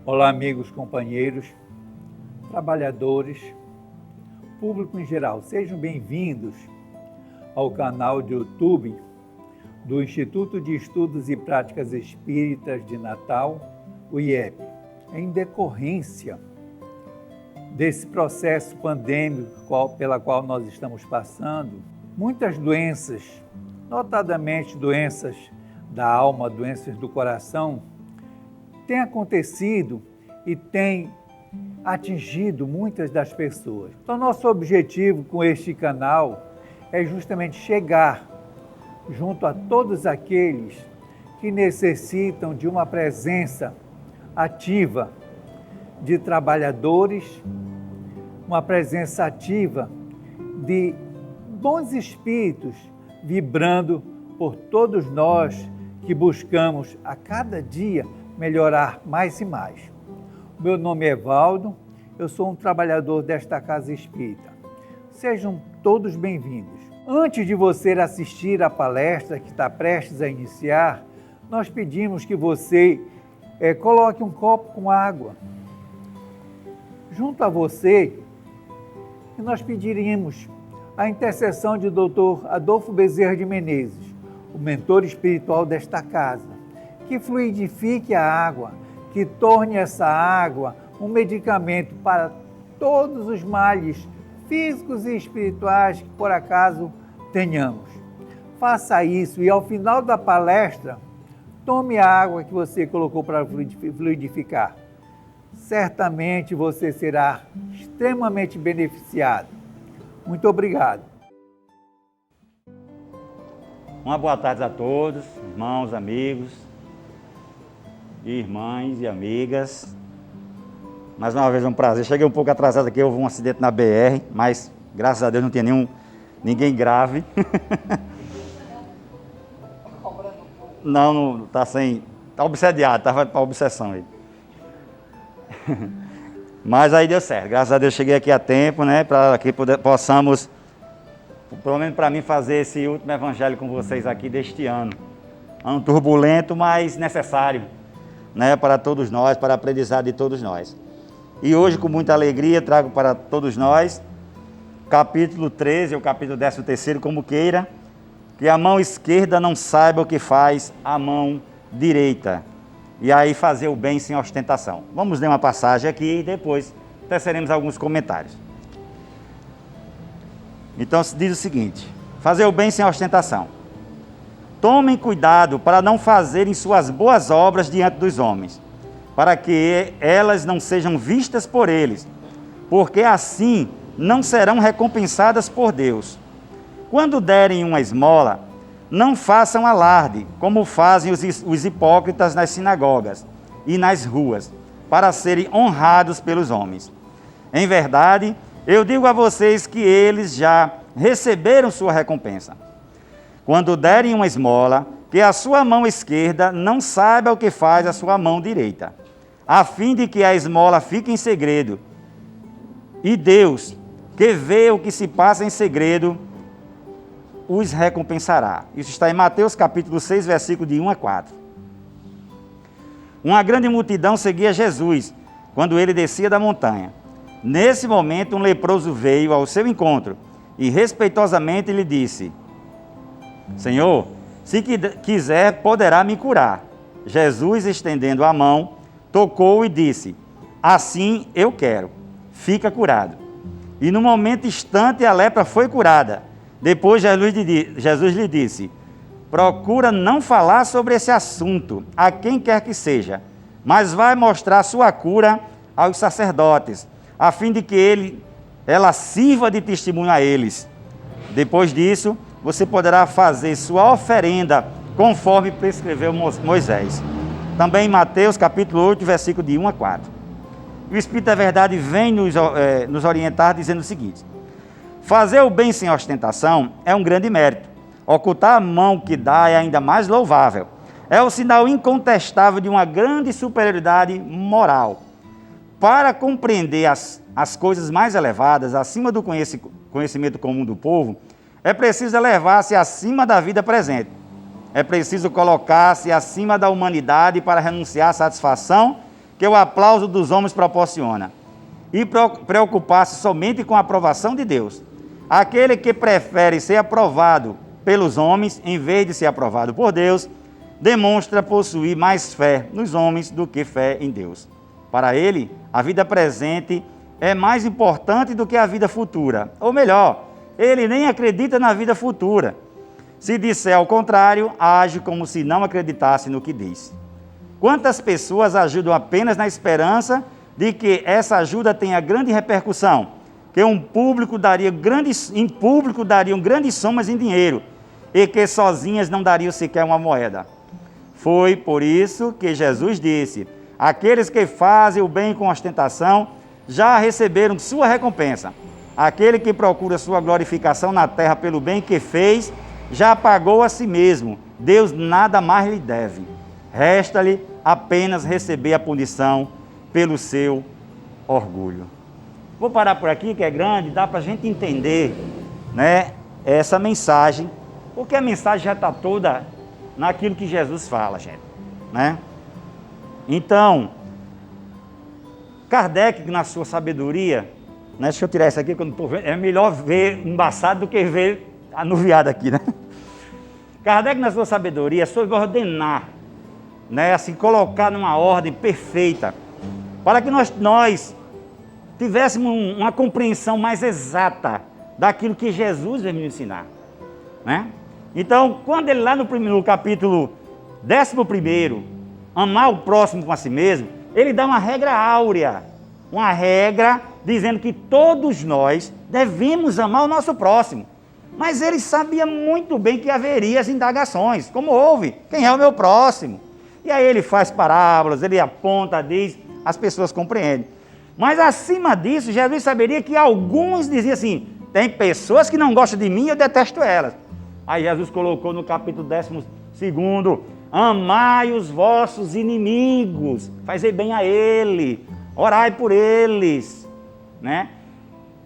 Olá, amigos, companheiros, trabalhadores, público em geral, sejam bem-vindos ao canal de YouTube do Instituto de Estudos e Práticas Espíritas de Natal, o IEP. Em decorrência desse processo pandêmico pela qual nós estamos passando, muitas doenças, notadamente doenças da alma, doenças do coração, têm acontecido e têm atingido muitas das pessoas. Então, nosso objetivo com este canal é justamente chegar junto a todos aqueles que necessitam de uma presença ativa de trabalhadores, uma presença ativa de bons espíritos vibrando por todos nós que buscamos a cada dia melhorar mais e mais. Meu nome é Evaldo, eu sou um trabalhador desta casa espírita. Sejam todos bem-vindos. Antes de você assistir à palestra que está prestes a iniciar, nós pedimos que você coloque um copo com água junto a você e nós pediríamos a intercessão de Dr. Adolfo Bezerra de Menezes, o mentor espiritual desta casa, que fluidifique a água, que torne essa água um medicamento para todos os males físicos e espirituais que por acaso tenhamos. Faça isso e ao final da palestra, tome a água que você colocou para fluidificar. Certamente você será extremamente beneficiado. Muito obrigado. Uma boa tarde a todos, irmãos, amigos, irmãs e amigas. Mais uma vez é um prazer. Cheguei um pouco atrasado aqui, houve um acidente na BR, mas graças a Deus não tinha ninguém grave. Não, tá obsediado, estava para obsessão aí. Mas aí deu certo, graças a Deus cheguei aqui a tempo, né, para que possamos, pelo menos para mim, fazer esse último evangelho com vocês aqui deste ano. Ano turbulento, mas necessário, né, para todos nós, para a aprendizado de todos nós. E hoje, com muita alegria, trago para todos nós, capítulo 13, ou capítulo 13º, como queira, que a mão esquerda não saiba o que faz a mão direita. E aí fazer o bem sem ostentação. Vamos ler uma passagem aqui e depois teceremos alguns comentários. Então diz o seguinte: fazer o bem sem ostentação. Tomem cuidado para não fazerem suas boas obras diante dos homens, para que elas não sejam vistas por eles, porque assim não serão recompensadas por Deus. Quando derem uma esmola, não façam alarde, como fazem os hipócritas nas sinagogas e nas ruas, para serem honrados pelos homens. Em verdade, eu digo a vocês que eles já receberam sua recompensa. Quando derem uma esmola, que a sua mão esquerda não saiba o que faz a sua mão direita, a fim de que a esmola fique em segredo. E Deus, que vê o que se passa em segredo, os recompensará. Isso está em Mateus capítulo 6, versículo de 1 a 4. Uma grande multidão seguia Jesus quando ele descia da montanha. Nesse momento, um leproso veio ao seu encontro e respeitosamente lhe disse: Senhor, se quiser, poderá me curar. Jesus, estendendo a mão, tocou e disse: Assim eu quero, fica curado. E no momento instante a lepra foi curada. Depois Jesus lhe disse: procura não falar sobre esse assunto a quem quer que seja, mas vai mostrar sua cura aos sacerdotes, a fim de que ela sirva de testemunho a eles. Depois disso, você poderá fazer sua oferenda conforme prescreveu Moisés. Também em Mateus capítulo 8, versículo de 1 a 4. O Espírito da Verdade vem nos orientar dizendo o seguinte: fazer o bem sem ostentação é um grande mérito. Ocultar a mão que dá é ainda mais louvável. É o sinal incontestável de uma grande superioridade moral. Para compreender as coisas mais elevadas, acima do conhecimento comum do povo, é preciso elevar-se acima da vida presente. É preciso colocar-se acima da humanidade para renunciar à satisfação que o aplauso dos homens proporciona, e preocupar-se somente com a aprovação de Deus. Aquele que prefere ser aprovado pelos homens, em vez de ser aprovado por Deus, demonstra possuir mais fé nos homens do que fé em Deus. Para ele, a vida presente é mais importante do que a vida futura. Ou melhor, ele nem acredita na vida futura. Se disser ao contrário, age como se não acreditasse no que diz. Quantas pessoas ajudam apenas na esperança de que essa ajuda tenha grande repercussão, que em público dariam grandes somas em dinheiro, e que sozinhas não dariam sequer uma moeda. Foi por isso que Jesus disse: aqueles que fazem o bem com ostentação já receberam sua recompensa. Aquele que procura sua glorificação na terra pelo bem que fez, já pagou a si mesmo. Deus nada mais lhe deve. Resta-lhe apenas receber a punição pelo seu orgulho. Vou parar por aqui, que é grande, dá para a gente entender, né, essa mensagem, porque a mensagem já está toda naquilo que Jesus fala, gente, né? Então, Kardec, na sua sabedoria, né, deixa eu tirar isso aqui, que eu não estou vendo, é melhor ver embaçado do que ver anuviado aqui, né? Kardec, na sua sabedoria, soube ordenar, né, assim, colocar numa ordem perfeita, para que nós tivéssemos uma compreensão mais exata daquilo que Jesus veio nos ensinar, né? Então, quando ele lá no capítulo 11, amar o próximo com a si mesmo, ele dá uma regra áurea, uma regra dizendo que todos nós devemos amar o nosso próximo. Mas ele sabia muito bem que haveria as indagações, como houve, quem é o meu próximo? E aí ele faz parábolas, ele aponta, diz, as pessoas compreendem. Mas acima disso, Jesus saberia que alguns diziam assim: tem pessoas que não gostam de mim, eu detesto elas. Aí Jesus colocou no capítulo 12: amai os vossos inimigos, fazei bem a ele, orai por eles, né?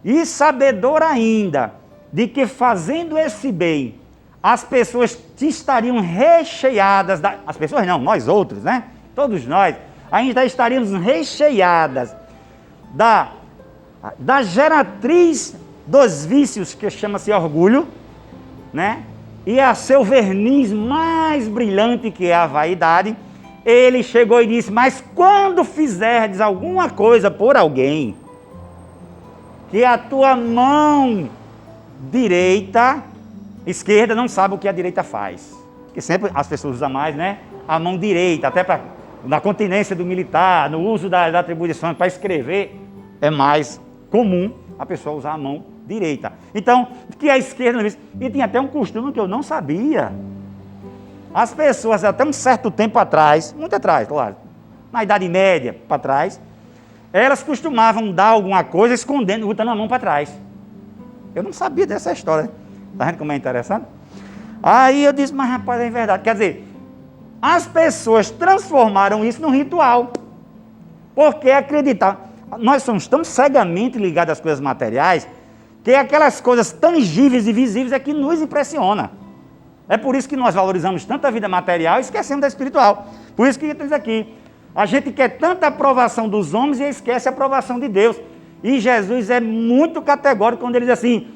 E sabedor ainda de que fazendo esse bem, as pessoas estariam recheadas, as pessoas não, nós outros, né? Todos nós, ainda estaríamos recheadas da geratriz dos vícios, que chama-se orgulho, né? E a seu verniz mais brilhante, que é a vaidade. Ele chegou e disse: mas quando fizerdes alguma coisa por alguém, que a tua mão esquerda não sabe o que a direita faz, que sempre as pessoas usam mais, né, a mão direita, até na continência do militar, no uso das atribuições para escrever, é mais comum a pessoa usar a mão direita. Então, que a esquerda, e tinha até um costume que eu não sabia. As pessoas, até um certo tempo atrás, muito atrás, claro, na Idade Média para trás, elas costumavam dar alguma coisa escondendo, botando a mão para trás. Eu não sabia dessa história. Tá vendo como é interessante? Aí eu disse: mas rapaz, é verdade. Quer dizer, as pessoas transformaram isso num ritual, porque acreditavam. Nós somos tão cegamente ligados às coisas materiais, que aquelas coisas tangíveis e visíveis é que nos impressiona. É por isso que nós valorizamos tanto a vida material e esquecemos da espiritual. Por isso que diz aqui: a gente quer tanta aprovação dos homens e esquece a aprovação de Deus. E Jesus é muito categórico quando ele diz assim: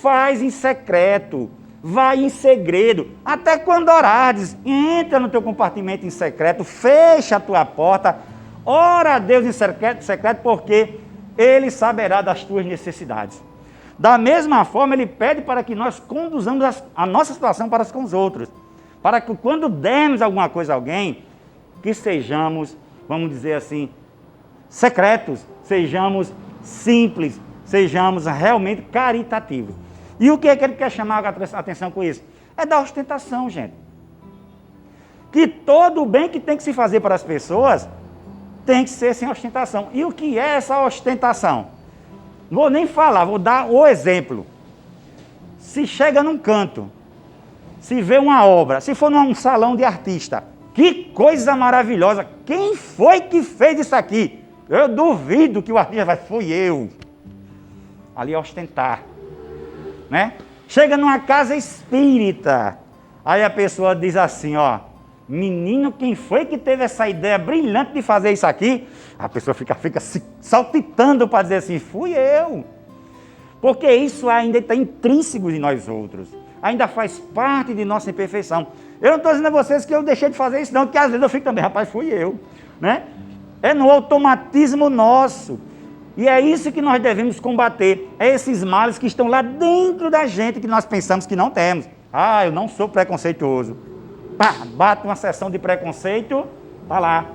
faz em secreto, vai em segredo, até quando orares, entra no teu compartimento em secreto, fecha a tua porta, ora a Deus em secreto, porque Ele saberá das tuas necessidades. Da mesma forma, Ele pede para que nós conduzamos a nossa situação para com os outros, para que quando dermos alguma coisa a alguém, que sejamos, vamos dizer assim, secretos, sejamos simples, sejamos realmente caritativos. E o que é que ele quer chamar a atenção com isso? É da ostentação, gente. Que todo o bem que tem que se fazer para as pessoas tem que ser sem ostentação. E o que é essa ostentação? Não vou nem falar, vou dar o exemplo. Se chega num canto, se vê uma obra, se for num salão de artista, que coisa maravilhosa! Quem foi que fez isso aqui? Eu duvido que o artista vai, fui eu. Ali é ostentar, né? Chega numa casa espírita, aí a pessoa diz assim, ó, menino, quem foi que teve essa ideia brilhante de fazer isso aqui? A pessoa fica saltitando para dizer assim, fui eu. Porque isso ainda está intrínseco em nós outros. Ainda faz parte de nossa imperfeição. Eu não estou dizendo a vocês que eu deixei de fazer isso não, porque às vezes eu fico também, rapaz, fui eu. Né? É no automatismo nosso. E é isso que nós devemos combater. É esses males que estão lá dentro da gente que nós pensamos que não temos. Ah, eu não sou preconceituoso. Pá, bate uma sessão de preconceito, tá lá.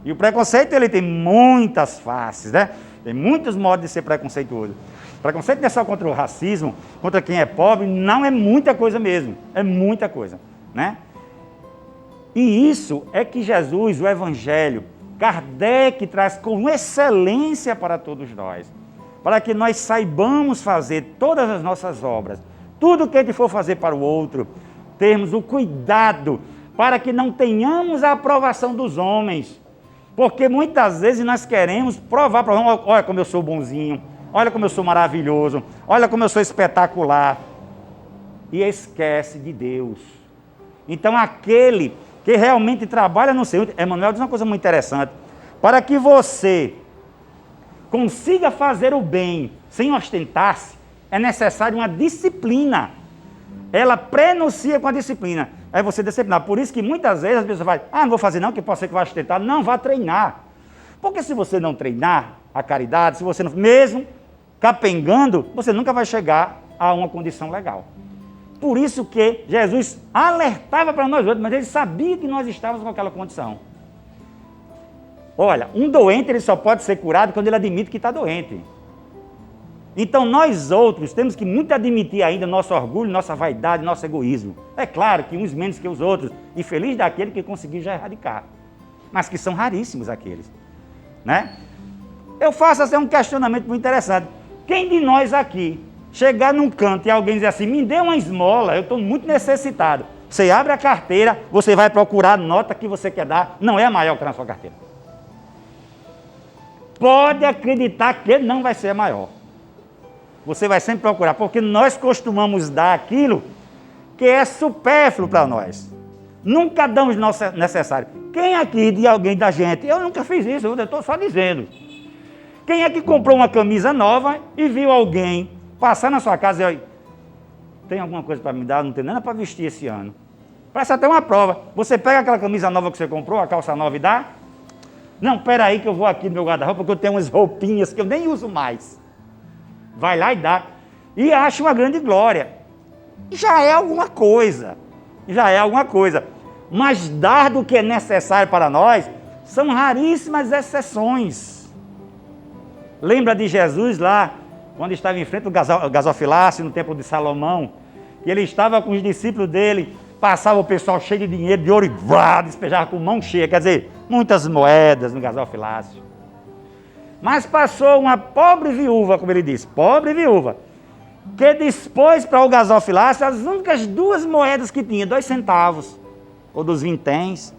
E o preconceito, ele tem muitas faces, né? Tem muitos modos de ser preconceituoso. Preconceito não é só contra o racismo, contra quem é pobre, não, é muita coisa mesmo. É muita coisa, né? E isso é que Jesus, o Evangelho, Kardec traz com excelência para todos nós. Para que nós saibamos fazer todas as nossas obras, tudo que a gente for fazer para o outro, termos o cuidado para que não tenhamos a aprovação dos homens. Porque muitas vezes nós queremos provar para o homem, olha como eu sou bonzinho, olha como eu sou maravilhoso, olha como eu sou espetacular. E esquece de Deus. Então aquele que realmente trabalha no Senhor, Emmanuel diz uma coisa muito interessante, para que você consiga fazer o bem sem ostentar-se, é necessário uma disciplina. Ela prenuncia com a disciplina. É você disciplinar. Por isso que muitas vezes as pessoas falam, não vou fazer não, que pode ser que vai ostentar. Não, vá treinar. Porque se você não treinar a caridade, se você não, mesmo capengando, você nunca vai chegar a uma condição legal. Por isso que Jesus alertava para nós outros, mas ele sabia que nós estávamos com aquela condição. Olha, um doente ele só pode ser curado quando ele admite que está doente. Então nós outros temos que muito admitir ainda nosso orgulho, nossa vaidade, nosso egoísmo. É claro que uns menos que os outros, e feliz daquele que conseguir já erradicar. Mas que são raríssimos aqueles. Né? Eu faço assim um questionamento muito interessante. Quem de nós aqui chegar num canto e alguém dizer assim, me dê uma esmola, eu estou muito necessitado. Você abre a carteira, você vai procurar a nota que você quer dar, não é a maior que está na sua carteira. Pode acreditar que não vai ser a maior. Você vai sempre procurar, porque nós costumamos dar aquilo que é supérfluo para nós. Nunca damos o nosso necessário. Quem aqui de alguém da gente, eu nunca fiz isso, eu estou só dizendo. Quem é que comprou uma camisa nova e viu alguém passar na sua casa e tem alguma coisa para me dar? Não tem nada para vestir esse ano. Parece até uma prova. Você pega aquela camisa nova que você comprou, a calça nova e dá? Não, peraí que eu vou aqui no meu guarda-roupa, porque eu tenho umas roupinhas que eu nem uso mais. Vai lá e dá. E acha uma grande glória. Já é alguma coisa. Já é alguma coisa. Mas dar do que é necessário para nós são raríssimas exceções. Lembra de Jesus lá, quando estava em frente ao gasofilácio, no templo de Salomão, que ele estava com os discípulos dele, passava o pessoal cheio de dinheiro, de ouro e despejava com mão cheia, quer dizer, muitas moedas no gasofilácio. Mas passou uma pobre viúva, como ele disse, pobre viúva, que dispôs para o gasofilácio as únicas 2 moedas que tinha, 2 centavos, ou dos vinténs,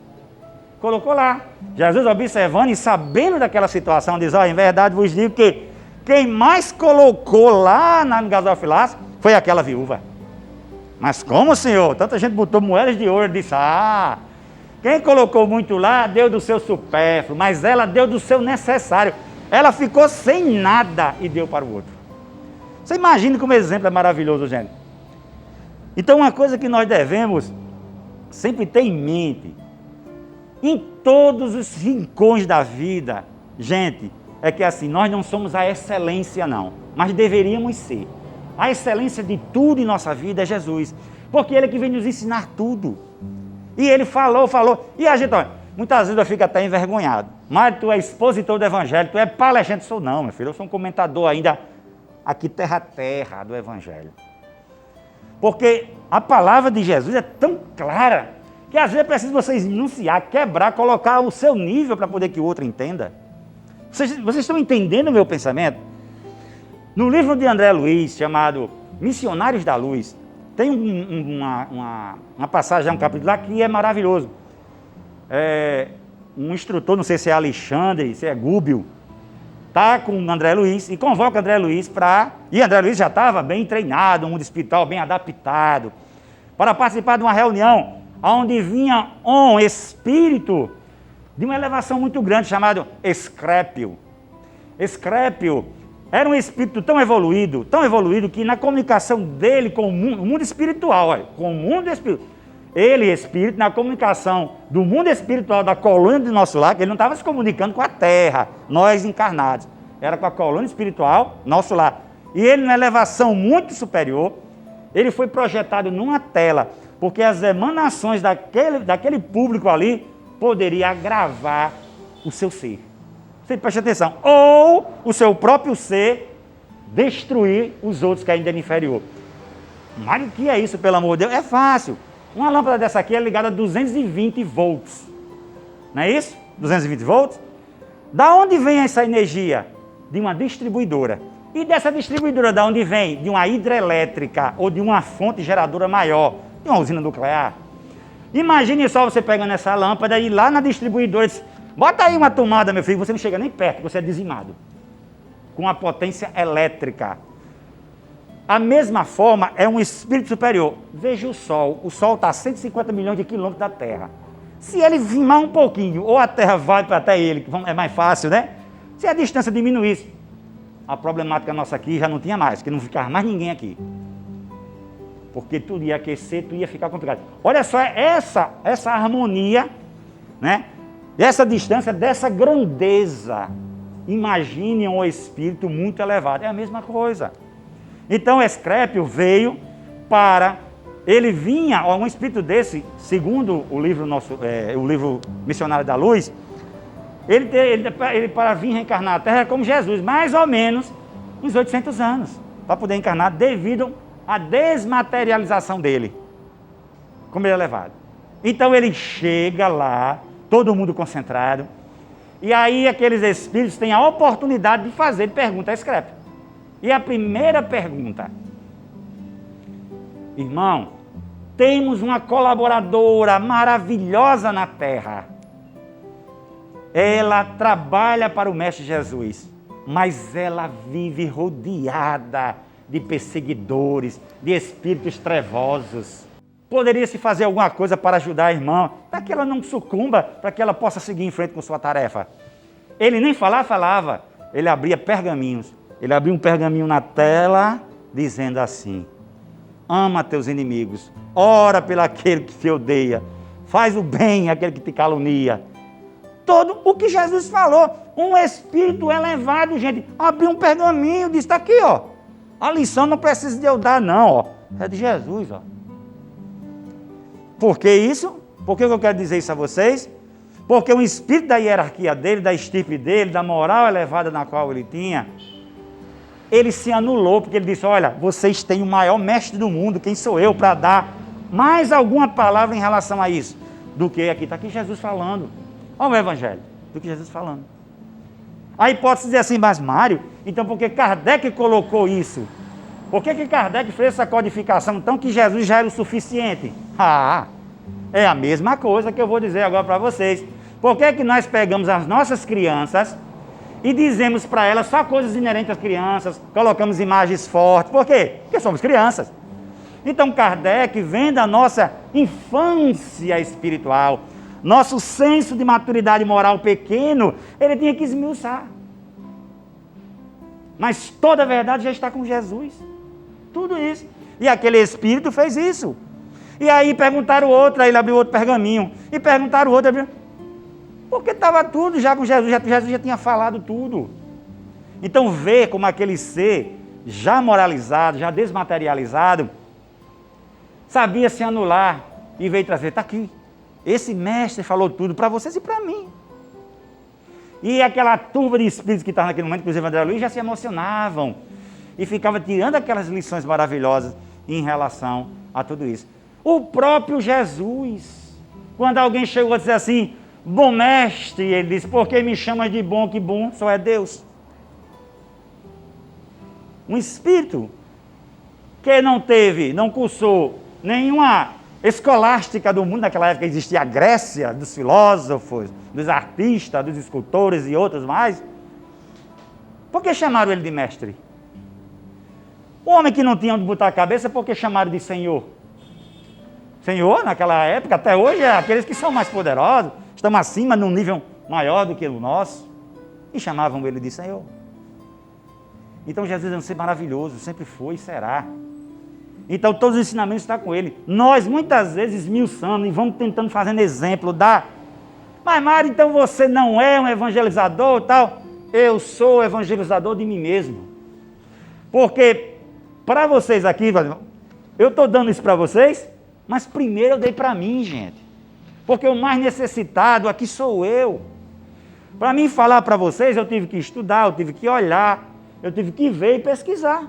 colocou lá. Jesus observando e sabendo daquela situação, diz, em verdade vos digo que quem mais colocou lá no gasofilácio foi aquela viúva. Mas como, Senhor? Tanta gente botou moedas de ouro, disse, quem colocou muito lá deu do seu supérfluo, mas ela deu do seu necessário. Ela ficou sem nada e deu para o outro. Você imagina como exemplo é maravilhoso, gente. Então uma coisa que nós devemos sempre ter em mente, em todos os rincões da vida, gente, é que assim, nós não somos a excelência não, mas deveríamos ser. A excelência de tudo em nossa vida é Jesus, porque Ele é que vem nos ensinar tudo. E Ele falou, e a gente, muitas vezes eu fico até envergonhado, mas tu é expositor do Evangelho, tu é palestrante, sou não, meu filho, eu sou um comentador ainda, aqui terra a terra do Evangelho. Porque a palavra de Jesus é tão clara, que às vezes é preciso vocês enunciar, quebrar, colocar o seu nível para poder que o outro entenda. Vocês estão entendendo o meu pensamento? No livro de André Luiz, chamado Missionários da Luz, tem uma passagem, um capítulo lá que é maravilhoso. Um instrutor, não sei se é Alexandre, se é Gúbio, está com o André Luiz e convoca o André Luiz para... E André Luiz já estava bem treinado, um mundo espiritual bem adaptado, para participar de uma reunião onde vinha um espírito de uma elevação muito grande, chamado Escrépio. Escrépio era um espírito tão evoluído, que na comunicação dele com o mundo espiritual, olha, com o mundo espiritual, ele, espírito, na comunicação do mundo espiritual da colônia do nosso lar, que ele não estava se comunicando com a terra, nós encarnados, era com a colônia espiritual, nosso lar. E ele, na elevação muito superior, ele foi projetado numa tela, porque as emanações daquele público ali poderia agravar o seu ser. Você preste atenção. Ou o seu próprio ser destruir os outros que ainda é inferior. Mas o que é isso, pelo amor de Deus? É fácil. Uma lâmpada dessa aqui é ligada a 220 volts. Não é isso? 220 volts? Da onde vem essa energia? De uma distribuidora. E dessa distribuidora, da onde vem? De uma hidrelétrica ou de uma fonte geradora maior, de uma usina nuclear. Imagine só você pegando essa lâmpada e ir lá na distribuidora e diz, bota aí uma tomada, meu filho, você não chega nem perto, você é dizimado. Com a potência elétrica. A mesma forma é um espírito superior. Veja o Sol está a 150 milhões de quilômetros da Terra. Se ele vimar um pouquinho, ou a Terra vai para até ele, que é mais fácil, né? Se a distância diminuísse, a problemática nossa aqui já não tinha mais, porque não ficava mais ninguém aqui. Porque tudo ia aquecer, tudo ia ficar complicado. Olha só essa harmonia, né? Essa distância, dessa grandeza. Imagine um espírito muito elevado. É a mesma coisa. Então, Escrépio veio para... Ele vinha, um espírito desse, segundo o livro o livro Missionário da Luz, ele para vir reencarnar na Terra como Jesus, mais ou menos uns 800 anos, para poder encarnar devido à desmaterialização dele, como ele é levado. Então ele chega lá, todo mundo concentrado, e aí aqueles espíritos têm a oportunidade de fazer pergunta a Escrépio. E a primeira pergunta: irmão, temos uma colaboradora maravilhosa na Terra. Ela trabalha para o Mestre Jesus, mas ela vive rodeada de perseguidores, de espíritos trevosos. Poderia-se fazer alguma coisa para ajudar a irmã, para que ela não sucumba, para que ela possa seguir em frente com sua tarefa? Ele nem falava, ele abria pergaminhos. Ele abriu um pergaminho na tela, dizendo assim: ama teus inimigos, ora pelo aquele que te odeia, faz o bem àquele que te calunia. Todo o que Jesus falou, um espírito elevado, gente, abriu um pergaminho, disse, está aqui, ó. A lição não precisa de eu dar, não, ó. É de Jesus, ó. Por que isso? Por que eu quero dizer isso a vocês? Porque o espírito da hierarquia dele, da estirpe dele, da moral elevada na qual ele tinha, ele se anulou, porque ele disse, olha, vocês têm o maior mestre do mundo, quem sou eu para dar mais alguma palavra em relação a isso? Do que aqui, está aqui Jesus falando. Olha o Evangelho, do que Jesus falando. Aí pode-se dizer assim, mas Mário, então por que Kardec colocou isso? Por que Kardec fez essa codificação, então, que Jesus já era o suficiente? É a mesma coisa que eu vou dizer agora para vocês. Por que nós pegamos as nossas crianças e dizemos para elas só coisas inerentes às crianças, colocamos imagens fortes? Por quê? Porque somos crianças. Então Kardec, vendo a nossa infância espiritual, nosso senso de maturidade moral pequeno, ele tinha que esmiuçar. Mas toda a verdade já está com Jesus. Tudo isso. E aquele espírito fez isso. E aí perguntaram o outro, aí ele abriu outro pergaminho. E perguntaram o outro, abriu... porque estava tudo já com Jesus, Jesus já tinha falado tudo. Então vê como aquele ser, já moralizado, já desmaterializado, sabia se anular e veio trazer, está aqui. Esse mestre falou tudo para vocês e para mim. E aquela turba de espíritos que estavam naquele momento, inclusive André Luiz, já se emocionavam. E ficava tirando aquelas lições maravilhosas em relação a tudo isso. O próprio Jesus, quando alguém chegou a dizer assim, bom mestre, ele disse, por que me chamas de bom, que bom só é Deus? Um espírito que não cursou nenhuma escolástica do mundo. Naquela época existia a Grécia, dos filósofos, dos artistas, dos escultores e outros mais. Por que chamaram ele de mestre? O homem que não tinha onde botar a cabeça, por que chamaram de Senhor? Senhor, naquela época, até hoje, é aqueles que são mais poderosos, estão acima, num nível maior do que o nosso, e chamavam ele de Senhor. Então Jesus é um ser maravilhoso, sempre foi e será. Então todos os ensinamentos estão com ele. Nós muitas vezes esmiuçando e vamos tentando fazendo exemplo mas Mário, então você não é um evangelizador e tal? Eu sou evangelizador de mim mesmo. Porque para vocês aqui, eu estou dando isso para vocês, mas primeiro eu dei para mim, gente. Porque o mais necessitado aqui sou eu. Para mim falar para vocês, eu tive que estudar, eu tive que olhar, eu tive que ver e pesquisar.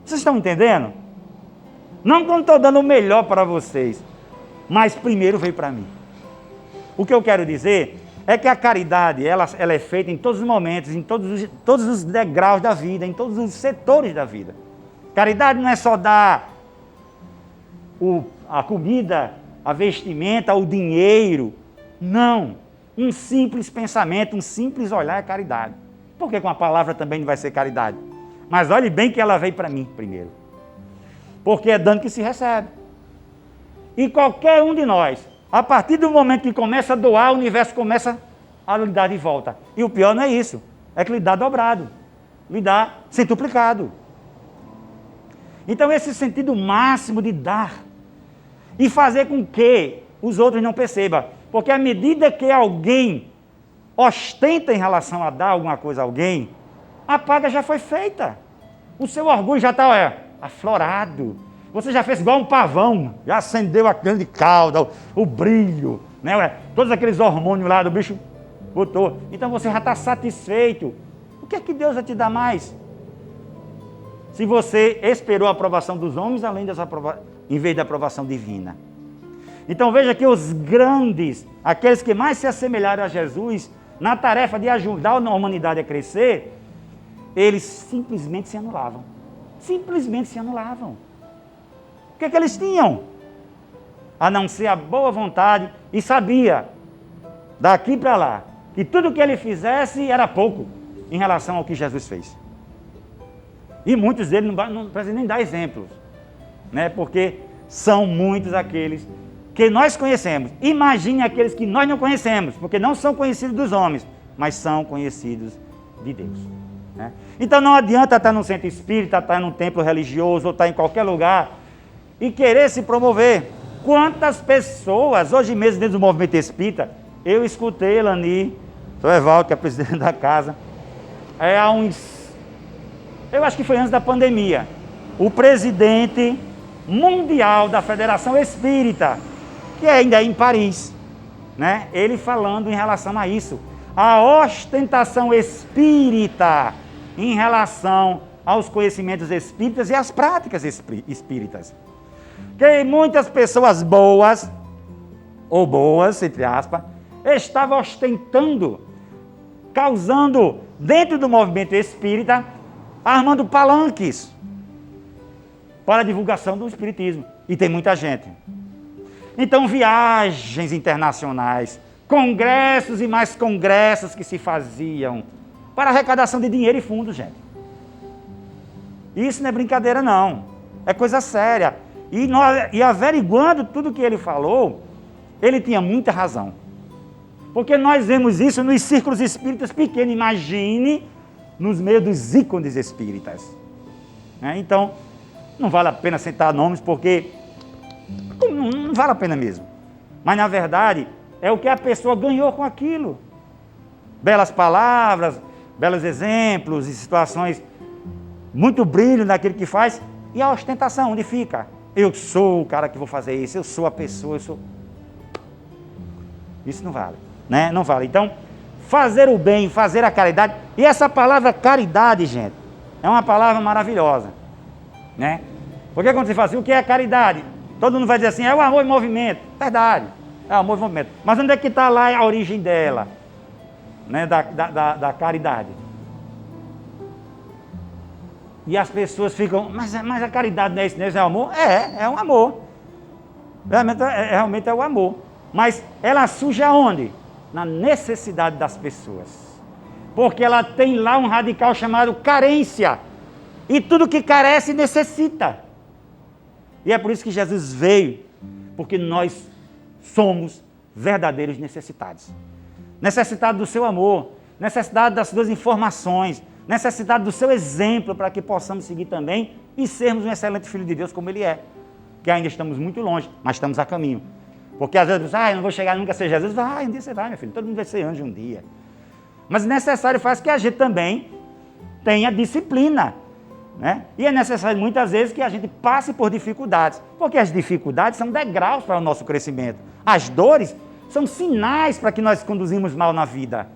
Vocês estão entendendo? Não que eu não estou dando o melhor para vocês, mas primeiro veio para mim. O que eu quero dizer é que a caridade, ela é feita em todos os momentos, em todos os degraus da vida, em todos os setores da vida. Caridade não é só dar a comida, a vestimenta, o dinheiro. Não. Um simples pensamento, um simples olhar é caridade. Porque com a palavra também não vai ser caridade. Mas olhe bem que ela veio para mim primeiro. Porque é dando que se recebe. E qualquer um de nós, a partir do momento que começa a doar, o universo começa a lhe dar de volta. E o pior não é isso, é que lhe dá dobrado, lhe dá centuplicado. Então esse sentido máximo de dar e fazer com que os outros não percebam. Porque à medida que alguém ostenta em relação a dar alguma coisa a alguém, a paga já foi feita. O seu orgulho já está aflorado. Você já fez igual um pavão, já acendeu a grande cauda, o brilho, né? Todos aqueles hormônios lá do bicho botou. Então você já está satisfeito. O que é que Deus vai te dar mais? Se você esperou a aprovação dos homens, em vez da aprovação divina. Então veja que os grandes, aqueles que mais se assemelharam a Jesus, na tarefa de ajudar a humanidade a crescer, eles simplesmente se anulavam. Simplesmente se anulavam. O que é que eles tinham? A não ser a boa vontade, e sabia, daqui para lá, que tudo que ele fizesse era pouco em relação ao que Jesus fez. E muitos deles não precisam nem dar exemplos, né? Porque são muitos aqueles que nós conhecemos. Imagine aqueles que nós não conhecemos, porque não são conhecidos dos homens, mas são conhecidos de Deus. Né? Então não adianta estar num centro espírita, estar num templo religioso, ou estar em qualquer lugar e querer se promover. Quantas pessoas, hoje mesmo dentro do movimento espírita, eu escutei Elani, o Evaldo, que é presidente da casa, eu acho que foi antes da pandemia, o presidente mundial da Federação Espírita, que ainda é em Paris, né? Ele falando em relação a isso, a ostentação espírita em relação aos conhecimentos espíritas e às práticas espíritas. Que muitas pessoas boas, ou boas, entre aspas, estavam ostentando, causando, dentro do movimento espírita, armando palanques para a divulgação do espiritismo. E tem muita gente. Então, viagens internacionais, congressos e mais congressos que se faziam para arrecadação de dinheiro e fundos, gente. Isso não é brincadeira, não. É coisa séria. E averiguando tudo que ele falou, ele tinha muita razão. Porque nós vemos isso nos círculos espíritas pequenos. Imagine nos meios dos ícones espíritas. Então, não vale a pena citar nomes, porque não vale a pena mesmo. Mas, na verdade, é o que a pessoa ganhou com aquilo. Belas palavras, belos exemplos e situações, muito brilho naquilo que faz, e a ostentação, onde fica? Eu sou o cara que vou fazer isso, eu sou a pessoa, eu sou... Isso não vale, né? Não vale. Então, fazer o bem, fazer a caridade, e essa palavra caridade, gente, é uma palavra maravilhosa, né? Porque quando você fala assim, o que é caridade? Todo mundo vai dizer assim, é o amor em movimento. Verdade, é o amor em movimento. Mas onde é que está lá a origem dela, né? Da caridade? E as pessoas ficam, mas a caridade não é isso, não é o amor? É um amor. Realmente é o amor. Mas ela surge aonde? Na necessidade das pessoas. Porque ela tem lá um radical chamado carência. E tudo que carece necessita. E é por isso que Jesus veio, porque nós somos verdadeiros necessitados. Necessitados do seu amor, necessitados das suas informações, necessitados do seu exemplo para que possamos seguir também e sermos um excelente filho de Deus como Ele é. Que ainda estamos muito longe, mas estamos a caminho. Porque às vezes, eu não vou chegar nunca a ser Jesus. Vai, um dia você vai, meu filho, todo mundo vai ser anjo um dia. Mas é necessário faz que a gente também tenha disciplina, né? E é necessário muitas vezes que a gente passe por dificuldades, porque as dificuldades são degraus para o nosso crescimento. As dores são sinais para que nós conduzimos mal na vida.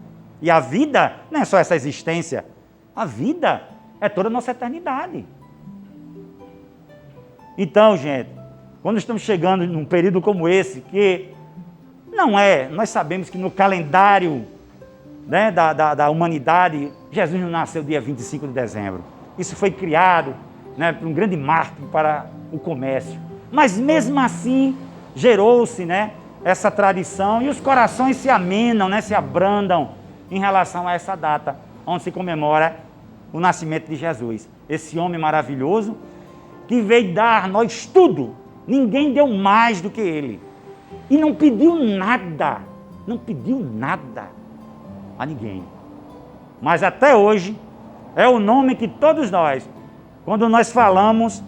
E a vida não é só essa existência, a vida é toda a nossa eternidade. Então, gente, quando estamos chegando num período como esse, que nós sabemos que no calendário, né, da humanidade, Jesus não nasceu dia 25 de dezembro. Isso foi criado, né, por um grande marco para o comércio. Mas mesmo assim, gerou-se, né, essa tradição e os corações se amenam, né, se abrandam em relação a essa data, onde se comemora o nascimento de Jesus. Esse homem maravilhoso que veio dar a nós tudo. Ninguém deu mais do que ele. E não pediu nada a ninguém. Mas até hoje, é o nome que todos nós, quando nós falamos,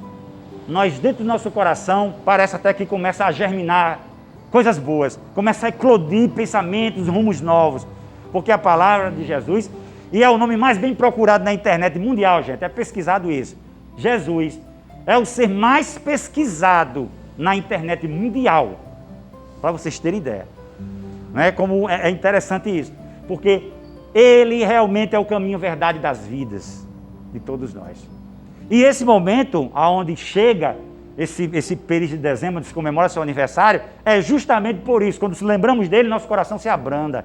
nós dentro do nosso coração, parece até que começa a germinar coisas boas, começa a eclodir pensamentos, rumos novos. Porque a palavra de Jesus, e é o nome mais bem procurado na internet mundial, gente, é pesquisado isso. Jesus é o ser mais pesquisado na internet mundial, para vocês terem ideia. Não é como é interessante isso, porque ele realmente é o caminho, verdade das vidas de todos nós. E esse momento, aonde chega esse período de dezembro, onde se comemora seu aniversário, é justamente por isso. Quando nos lembramos dele, nosso coração se abranda.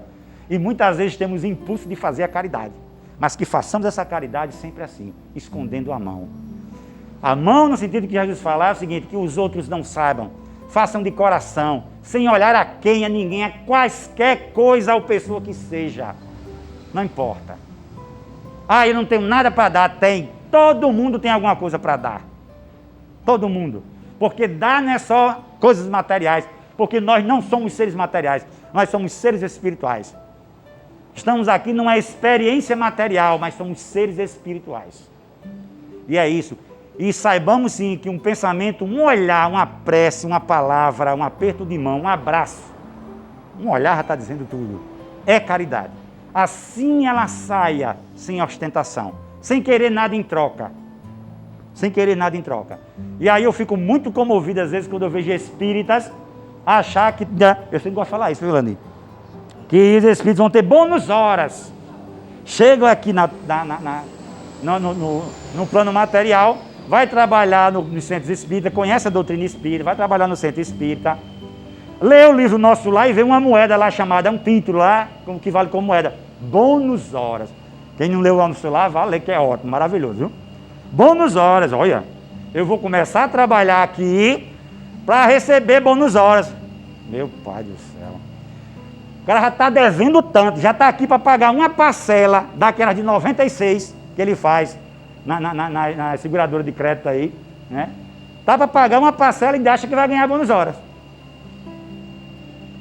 E muitas vezes temos impulso de fazer a caridade, mas que façamos essa caridade sempre assim, escondendo a mão. A mão no sentido que Jesus falava é o seguinte, que os outros não saibam, façam de coração, sem olhar a quem, a ninguém, a quaisquer coisa ou pessoa que seja. Não importa. Eu não tenho nada para dar. Tem. Todo mundo tem alguma coisa para dar. Todo mundo. Porque dar não é só coisas materiais, porque nós não somos seres materiais, nós somos seres espirituais. Estamos aqui numa experiência material, mas somos seres espirituais. E é isso. E saibamos sim que um pensamento, um olhar, uma prece, uma palavra, um aperto de mão, um abraço, um olhar já está dizendo tudo, é caridade. Assim ela saia sem ostentação, sem querer nada em troca. Sem querer nada em troca. E aí eu fico muito comovido às vezes quando eu vejo espíritas achar que... Eu sempre gosto de falar isso, viu, Lani? Que os espíritos vão ter bônus horas. Chegam aqui no plano material, vai trabalhar no centro espírita, conhece a doutrina espírita, vai trabalhar no centro espírita, lê o livro nosso lá e vê uma moeda lá chamada, um título lá, que vale como moeda, bônus horas. Quem não leu lá no celular, vai ler, que é ótimo, maravilhoso, viu? Bônus horas, olha, eu vou começar a trabalhar aqui para receber bônus horas. Meu pai do céu. O cara já está devendo tanto, já está aqui para pagar uma parcela daquela de 96 que ele faz na seguradora de crédito aí, né? Está para pagar uma parcela e ainda acha que vai ganhar bônus horas.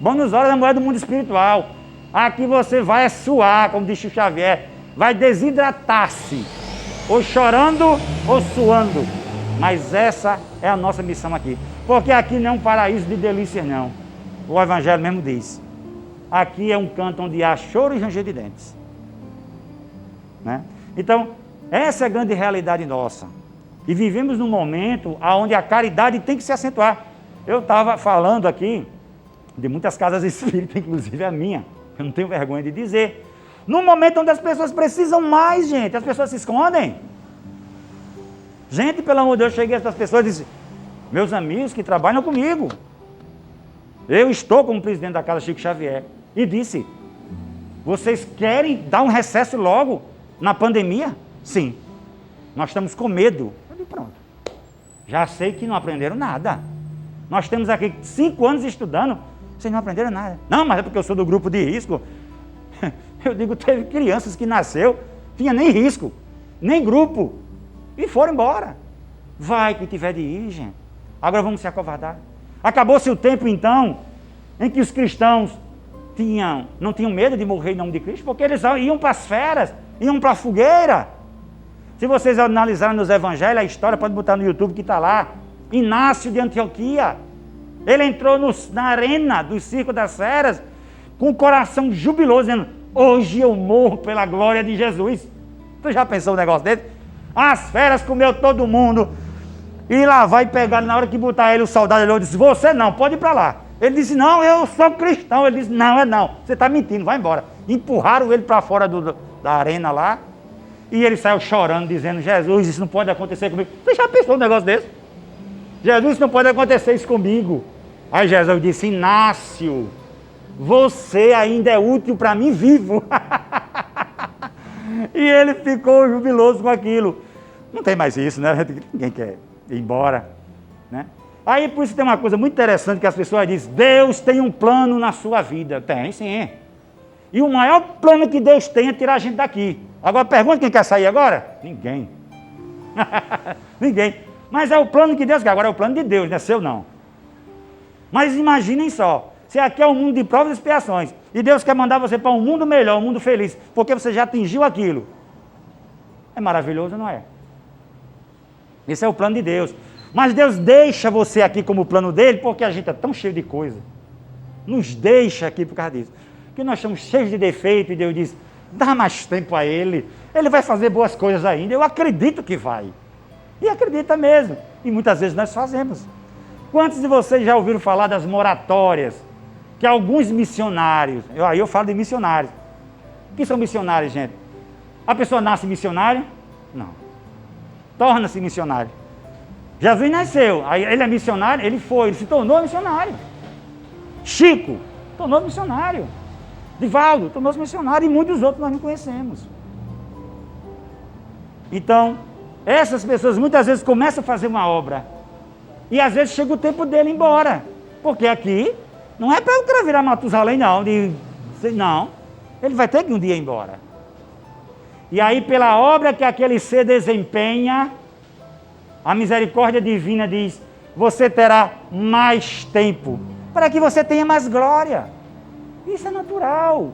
Bônus horas é a moeda do mundo espiritual. Aqui você vai suar, como diz o Xavier, vai desidratar-se, ou chorando ou suando. Mas essa é a nossa missão aqui. Porque aqui não é um paraíso de delícias, não. O Evangelho mesmo diz. Aqui é um canto onde há choro e ranger de dentes. Né? Então, essa é a grande realidade nossa. E vivemos num momento onde a caridade tem que se acentuar. Eu estava falando aqui de muitas casas espíritas, inclusive a minha. Eu não tenho vergonha de dizer. Num momento onde as pessoas precisam mais, gente. As pessoas se escondem. Gente, pelo amor de Deus, eu cheguei a essas pessoas e disse, meus amigos que trabalham comigo, eu estou como presidente da Casa Chico Xavier, e disse, vocês querem dar um recesso logo na pandemia? Sim. Nós estamos com medo. Eu disse, pronto. Já sei que não aprenderam nada. Nós temos aqui 5 anos estudando, vocês não aprenderam nada. Não, mas é porque eu sou do grupo de risco. Eu digo, teve crianças que nasceu, tinha nem risco, nem grupo, e foram embora. Vai que tiver de ir, gente. Agora vamos se acovardar. Acabou-se o tempo, então, em que os cristãos não tinham medo de morrer em nome de Cristo, porque eles iam para as feras, iam para a fogueira. Se vocês analisarem nos evangelhos, a história, pode botar no YouTube que está lá. Inácio de Antioquia. Ele entrou na arena do circo das feras com o coração jubiloso, dizendo: hoje eu morro pela glória de Jesus. Tu já pensou um negócio desse? As feras comeu todo mundo. E lá vai pegar, na hora que botar ele, o soldado olhou e disse: você não, pode ir para lá. Ele disse: não, eu sou cristão. Ele disse: não, não, você está mentindo, vai embora. Empurraram ele para fora da arena lá. E ele saiu chorando, dizendo: Jesus, isso não pode acontecer comigo. Você já pensou um negócio desse? Jesus, isso não pode acontecer isso comigo. Aí Jesus disse: Inácio, você ainda é útil para mim vivo. E ele ficou jubiloso com aquilo. Não tem mais isso, né? Ninguém quer ir embora, né? Aí por isso tem uma coisa muito interessante que as pessoas dizem: Deus tem um plano na sua vida. Tem, sim. E o maior plano que Deus tem é tirar a gente daqui. Agora pergunta quem quer sair agora? Ninguém. Ninguém. Mas é o plano que Deus quer. Agora é o plano de Deus, não é seu não. Mas imaginem só, se aqui é um mundo de provas e expiações, e Deus quer mandar você para um mundo melhor, um mundo feliz, porque você já atingiu aquilo. É maravilhoso, não é? Esse é o plano de Deus. Mas Deus deixa você aqui como o plano dele, porque a gente é tão cheio de coisa. Nos deixa aqui por causa disso. Porque nós estamos cheios de defeito, e Deus diz: dá mais tempo a ele vai fazer boas coisas ainda. Eu acredito que vai. E acredita mesmo. E muitas vezes nós fazemos. Quantos de vocês já ouviram falar das moratórias? Que alguns missionários, aí eu falo de missionários. O que são missionários, gente? A pessoa nasce missionário? Não. Torna-se missionário. Jesus nasceu, aí ele é missionário, ele se tornou missionário. Chico, tornou missionário. Divaldo, tornou-se missionário, e muitos outros nós não conhecemos. Então, essas pessoas muitas vezes começam a fazer uma obra, e às vezes chega o tempo dele ir embora, porque aqui não é para o cara virar Matusalém, não, não, ele vai ter que um dia ir embora. E aí, pela obra que aquele ser desempenha, a misericórdia divina diz: você terá mais tempo, para que você tenha mais glória. Isso é natural.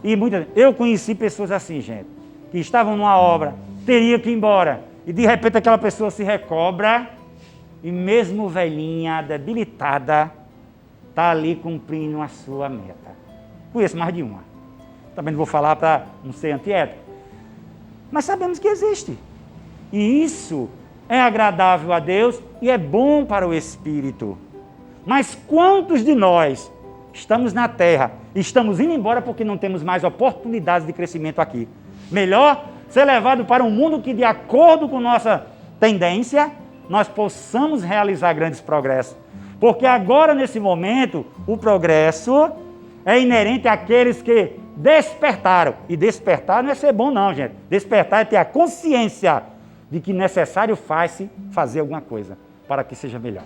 E eu conheci pessoas assim, gente, que estavam numa obra, teria que ir embora, e de repente aquela pessoa se recobra, e mesmo velhinha, debilitada, está ali cumprindo a sua meta. Conheço mais de uma. Também não vou falar para não ser antiético. Mas sabemos que existe. E isso é agradável a Deus e é bom para o Espírito. Mas quantos de nós estamos na terra e estamos indo embora porque não temos mais oportunidades de crescimento aqui? Melhor ser levado para um mundo que, de acordo com nossa tendência, nós possamos realizar grandes progressos. Porque agora, nesse momento, o progresso é inerente àqueles que despertaram. E despertar não é ser bom não, gente. Despertar é ter a consciência de que necessário faz-se fazer alguma coisa para que seja melhor.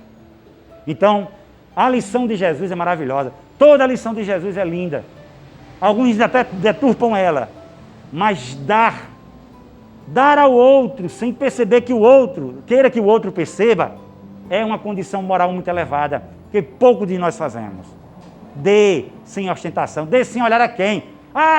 Então, a lição de Jesus é maravilhosa. Toda a lição de Jesus é linda. Alguns até deturpam ela. Mas dar ao outro, sem perceber que o outro, queira que o outro perceba, é uma condição moral muito elevada, que pouco de nós fazemos. Dê sem ostentação, dê sem olhar a quem.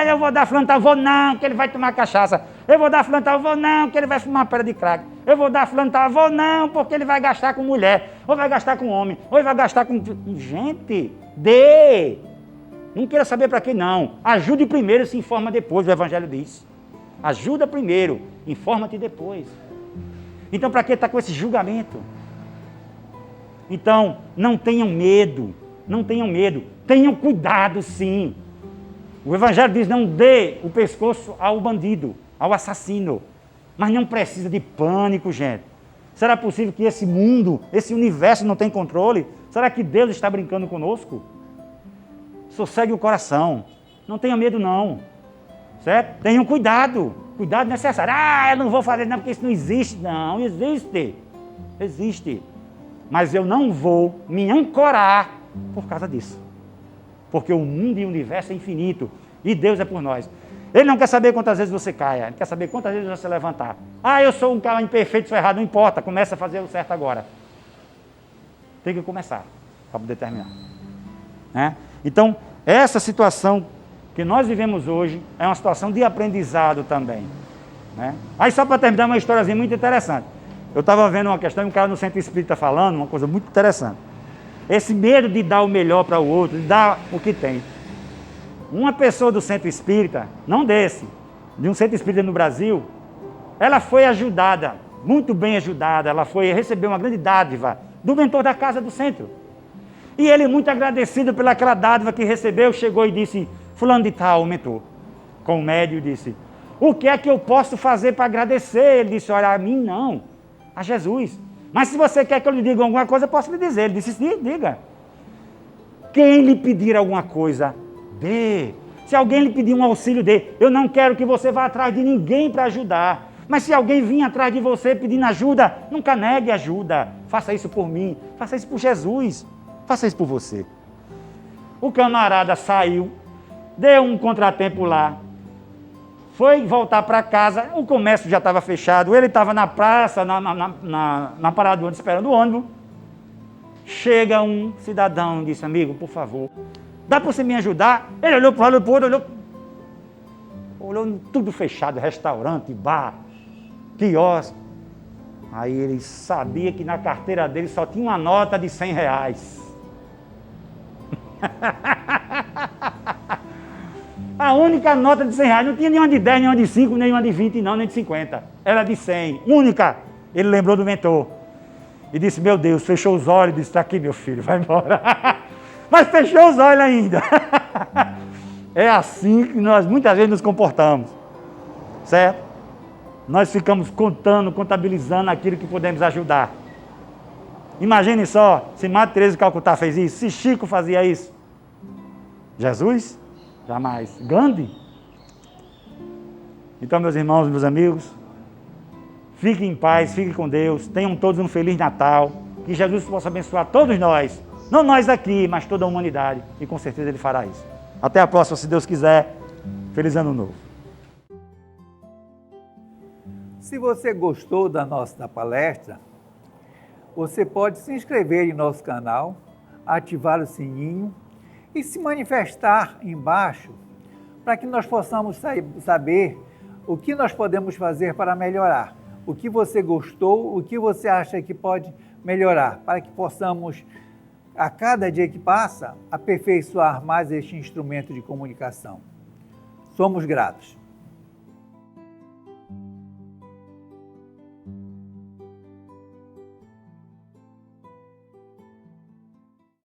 Eu vou dar fulano tal, vou não, que ele vai tomar cachaça. Eu vou dar fulano tal, vou não, que ele vai fumar uma pedra de crack. Eu vou dar fulano tal, vou não, porque ele vai gastar com mulher, ou vai gastar com homem, ou vai gastar com... Gente, dê! Não queira saber para quem não. Ajude primeiro e se informa depois, o Evangelho diz. Ajuda primeiro, informa-te depois. Então, para que estar com esse julgamento? Então, não tenham medo, não tenham medo. Tenham cuidado, sim. O Evangelho diz: não dê o pescoço ao bandido, ao assassino. Mas não precisa de pânico, gente. Será possível que esse mundo, esse universo não tem controle? Será que Deus está brincando conosco? Sossegue o coração. Não tenha medo, não. Certo? Tenham cuidado. Cuidado necessário. Eu não vou fazer não, porque isso não existe. Não, existe. Existe. Mas eu não vou me ancorar por causa disso. Porque o mundo e o universo é infinito. E Deus é por nós. Ele não quer saber quantas vezes você caia. Ele quer saber quantas vezes você levantar. Eu sou um cara imperfeito, sou errado. Não importa. Começa a fazer o certo agora. tem que começar para poder terminar. Né? Então, essa situação que nós vivemos hoje é uma situação de aprendizado também. Né? Aí só para terminar uma historiazinha muito interessante. Eu estava vendo uma questão, um cara no centro espírita falando, uma coisa muito interessante. Esse medo de dar o melhor para o outro, de dar o que tem. Uma pessoa do centro espírita, não desse, de um centro espírita no Brasil, ela foi ajudada, muito bem ajudada, ela foi receber uma grande dádiva do mentor da casa do centro. E ele, muito agradecido pelaquela dádiva que recebeu, chegou e disse, fulano de tal, o mentor, com o médio, disse, o que é que eu posso fazer para agradecer? Ele disse, olha, a mim não, a Jesus. Mas se você quer que eu lhe diga alguma coisa, eu posso lhe dizer. Ele disse, sim, diga. Quem lhe pedir alguma coisa, dê. Se alguém lhe pedir um auxílio, dê. Eu não quero que você vá atrás de ninguém para ajudar. Mas se alguém vir atrás de você pedindo ajuda, nunca negue ajuda. Faça isso por mim, faça isso por Jesus, faça isso por você. O camarada saiu, deu um contratempo lá, foi voltar para casa, o comércio já estava fechado, ele estava na praça, na parada do ônibus, esperando o ônibus. Chega um cidadão e disse, amigo, por favor, dá para você me ajudar? Ele olhou para o lado, olhou tudo fechado, restaurante, bar, quiosque. Aí ele sabia que na carteira dele só tinha uma nota de R$100. A única nota de R$100, não tinha nenhuma de 10, nenhuma de 5, nenhuma de 20, não, nem de 50. Era de 100, única. Ele lembrou do mentor. E disse, meu Deus, fechou os olhos, disse, está aqui meu filho, vai embora. Mas fechou os olhos ainda. É assim que nós muitas vezes nos comportamos. Certo? Nós ficamos contando, contabilizando aquilo que podemos ajudar. Imagine só, se Madre Teresa de Calcutá fez isso, se Chico fazia isso. Jesus? Jamais. Gandhi? Então, meus irmãos, meus amigos, fiquem em paz, fiquem com Deus, tenham todos um Feliz Natal, que Jesus possa abençoar todos nós, não nós aqui, mas toda a humanidade, e com certeza Ele fará isso. Até a próxima, se Deus quiser. Feliz Ano Novo. Se você gostou da nossa palestra, você pode se inscrever em nosso canal, ativar o sininho e se manifestar embaixo para que nós possamos saber o que nós podemos fazer para melhorar, o que você gostou, o que você acha que pode melhorar, para que possamos, a cada dia que passa, aperfeiçoar mais este instrumento de comunicação. Somos gratos.